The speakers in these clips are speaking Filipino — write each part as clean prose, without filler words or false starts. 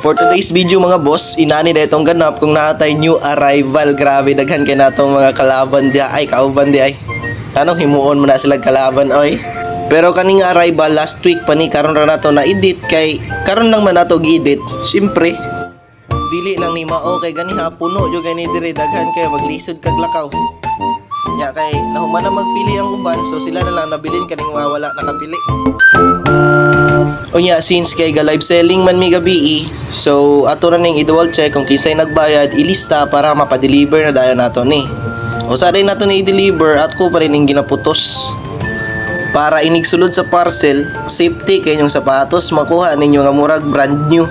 For today's video mga boss, inani na itong ganap kung natay new arrival. Grabe, daghan kay natong mga kalaban dia. Ay, kauban di ay. Anong himuon mo na sila kalaban oy? Pero kaning arrival last week pa ni karon ra nato na edit kay karon lang man nato gi-edit. Siyempre, dili lang ni mao kay ganiha puno jud gani dire daghan kay maglisod kag lakaw. Nya kay nahuman na magpili ang uban so sila na lang nabilin kaning wala nakapili. Unya since kay ga live selling man mi gabi so ato na ning i-double check kung kinsay nagbayad ilista para mapa-deliver na dayon nato ni. Usa day nato ni i-deliver at ko pa rin ning ginaputos. Para inigsulod sa parcel, safety kay inyong sapatos makuha ninyo nga murag brand new.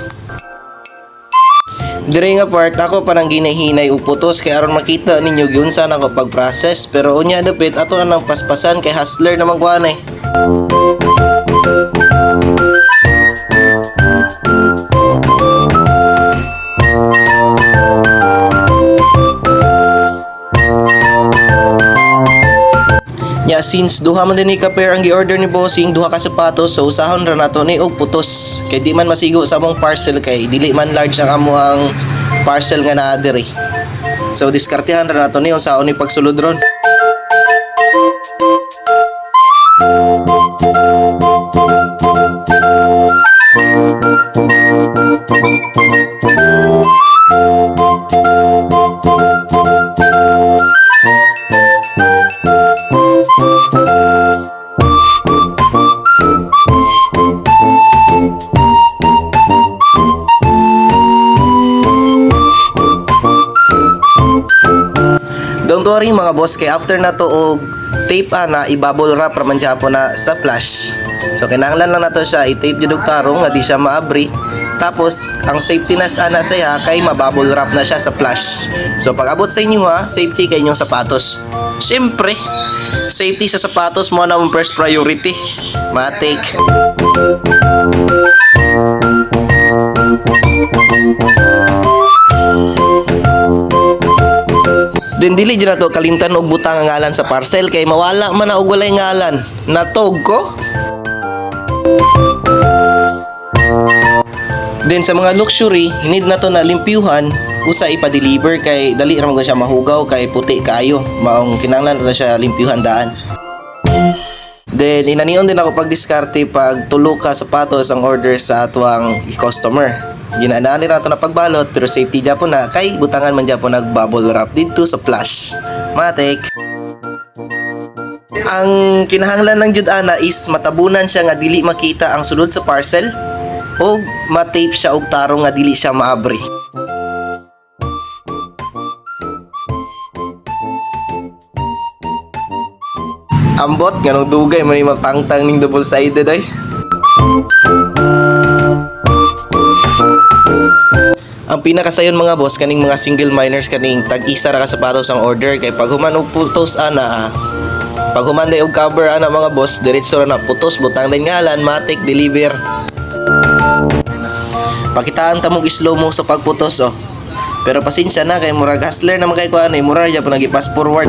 Dire nga part ako parang ginahinay og putos kay aron makita ninyo giunsa na ko pag-process pero unya dapit ato na nang paspasan kay hustler naman kuan eh. Nya since duha man din ni ka pair ang gi-order ni bossing, duha ka sapatos so usahon ra nato ni og putos kay di man masigo sa among parcel kay dili man large ang amo ang parcel nga naa diri. So diskartehan ra nato ni unsaon ni pagsulod ron. Don't worry mga boss kay after na to og tape ana i-bubble wrap raman po na sa flash. So kinahanglan lang nato siya i-tape jud og tarong nga di siya maabri. Tapos ang safety nas ana saya kay ma-bubble wrap na siya sa flash. So pag abot sa inyo ha, safety kay inyong sapatos. Siyempre, safety sa sapatos mo na ang first priority. Matik. Then dili dyan na to kalimtan og butang ang ngalan sa parcel kay mawala man na og walay ngalan. Natog ko. Then sa mga luxury, hinid na to na limpyuhan, usa ipa-deliver kay dali ra man siya mahugaw kay puti kayo. Maong kinahanglan na siya limpyuhan daan. Then inanion din ako pag-diskarte pag tulo ka sapatos ang order sa atuang customer. Ginanaan nila ito na pagbalot pero safety dyan po na kay butangan man dyan po nag-bubble wrap dito sa flash. Matik. Ang kinahanglan ng jud ana is matabunan siya nga dili makita ang sulod sa parcel o matape siya og tarong nga dili siya maabri. Ambot nganong dugay man ni matangtang ning double sided ay. Ang pinakasayon mga boss kaning mga single miners kaning tag-isa ra ka sapatos ang order kay pag human og putos ana pag human day og cover ana mga boss diretso ra na putos butang din ngalan matik deliver. Pakitaan ta mong slow mo sa pagputos oh. Pero pasensya na kay murag hustler naman kay kuan murag ja pa nagi-pass forward.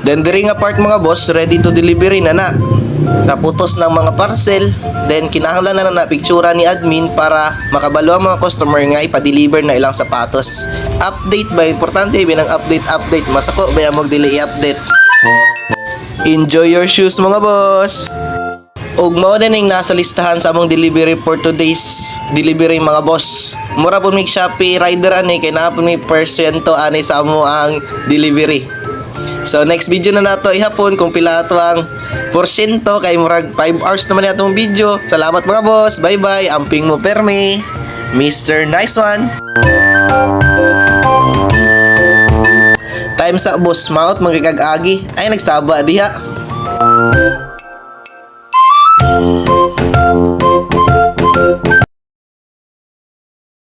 Then diri nga part mga boss, ready to delivery na na. Naputos ng mga parcel, then kinahanglan na pictura ni admin para makabalo ang mga customer nga ipa-deliver na ilang sapatos. Update ba? Importante ba ng update? Masako ba yung mag-delay i-update? Enjoy your shoes mga boss! Og mao din ning nasa listahan sa among delivery for today's delivery mga boss. Mura po mig Shopee rider ani kay naa po may persento ani sa amo ang delivery. So next video na nato ihapon kung pila ato ang porsyento kay murag 5 hours naman atong video. Salamat mga boss. Bye bye. Amping mo permi. Mr. Nice One. Time sa boss maot magkikag-agi. Ay nagsaba diha.